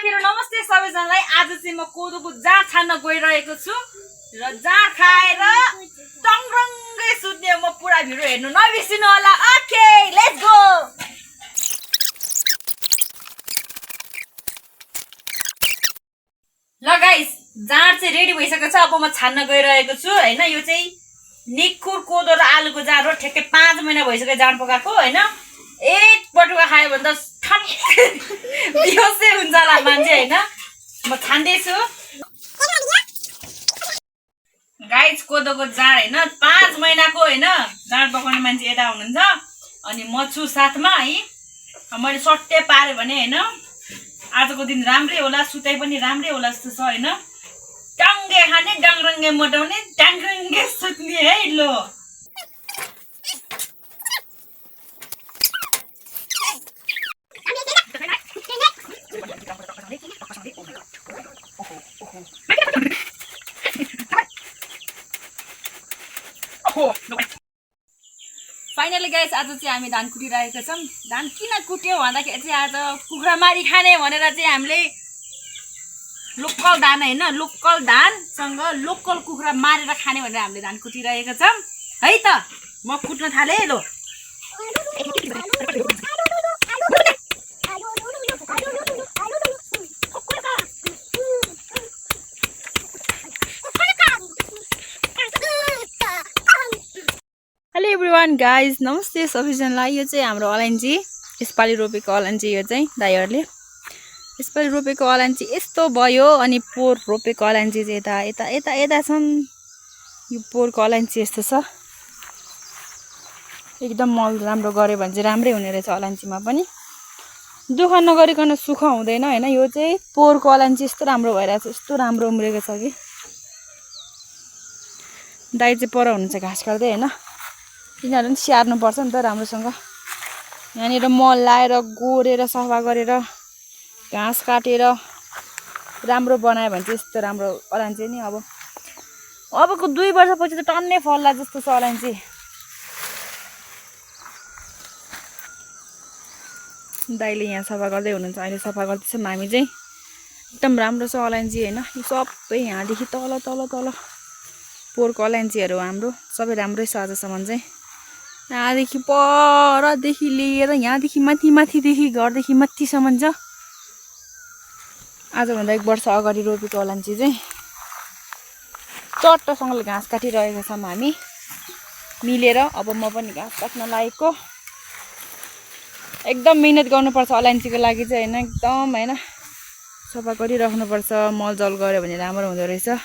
नमस्ते सबैजनालाई। आज चाहिँ म कोदोको जाँड छान्न गइरहेको छु र जाँड खाएर टङरङ्गै सुत्ने म पुरा भिडियो हेर्नु नबिर्सिनु होला। Okay let's go. ल गाइस, जाँड चाहिँ रेडी भइसकेको छ। अब म छान्न गइरहेको छु हैन। यो चाहिँ निकुर कोदो र आलुको जाँड हो। ठ्याक्कै 5 महिना भइसक्यो जाँड पकाएको हैन। एक पटुका खायो भने त बेहोसै हुन्छ होला मान्छे हैन। म छान्दैछु गाइस कोदोको जाँड हैन। 5 महिनाको हैन जाँड पकाउने मान्छे यता हुनुहुन्छ अनि म छु साथमा है। मैले सट्टै पारे भने हैन आजको दिन राम्रै होला, सुताइ पनि राम्रै होला जस्तो छ हैन। टाङ्गे खाने, डाङरङ्गे मोटाउने, डाङरङ्गे सुत्ने है। लो फाइनली गाइस, आज चाहिँ हामी धान कुटिरहेका छौँ। धान किन कुट्यो भन्दाखेरि चाहिँ आज कुखुरा मारी खाने भनेर चाहिँ हामीले लोकल धान हैन, लोकल धानसँग लोकल कुखुरा मारेर खाने भनेर हामीले धान कुटिरहेका छौँ है त। म कुट्न थाले है। लो हेलो एभ्रिवान गाइज, नमस्ते सबैजनालाई। यो चाहिँ हाम्रो अलैँची, यसपालि रोपेको अलैँची। यो चाहिँ दाइहरूले यसपालि रोपेको अलैँची यस्तो भयो। अनि पोहोर रोपेको अलैँची चाहिँ यता यता यता यता छन्। यो पोहोरको अलैँची यस्तो छ। एकदम मल राम्रो गऱ्यो भने चाहिँ राम्रै हुने रहेछ अलैँचीमा पनि। दुःख नगरिकन सुख हुँदैन हैन। यो चाहिँ पोहोरको अलैँची यस्तो राम्रो भइरहेछ, यस्तो राम्रो उम्रेको छ कि। दाइ चाहिँ पर हुनुहुन्छ घाँस काट्दै हैन। यिनीहरू पनि स्याहार्नुपर्छ नि त राम्रोसँग। यहाँनिर मल लाएर गोडेर सफा गरेर घाँस काटेर राम्रो बनायो भने चाहिँ यस्तो राम्रो अलैँची नि। अबको 2 वर्षपछि त टन्नै फल्ला जस्तो छ अलैँची। दाइले यहाँ सफा गर्दै हुनुहुन्छ, अहिले सफा गर्दैछौँ हामी चाहिँ। एकदम राम्रो छ अलैँची हैन। यो सबै यहाँदेखि तल तल तल पोहोरको अलैँचीहरू हाम्रो सबै राम्रै छ आजसम्म चाहिँ। यहाँदेखि परदेखि लिएर यहाँदेखि माथि माथिदेखि घरदेखि माथिसम्म छ। आजभन्दा 1 वर्ष अगाडि रोपेको अलैँची चाहिँ चट्टसँगले घाँस काटिरहेका छौँ हामी मिलेर। अब म पनि घाँस काट्न लागेको। एकदम मिहिनेत गर्नुपर्छ अलैँचीको लागि चाहिँ हैन। एकदम हैन सफा गरिराख्नुपर्छ। मलजल गऱ्यो भने राम्रो हुँदो रहेछ।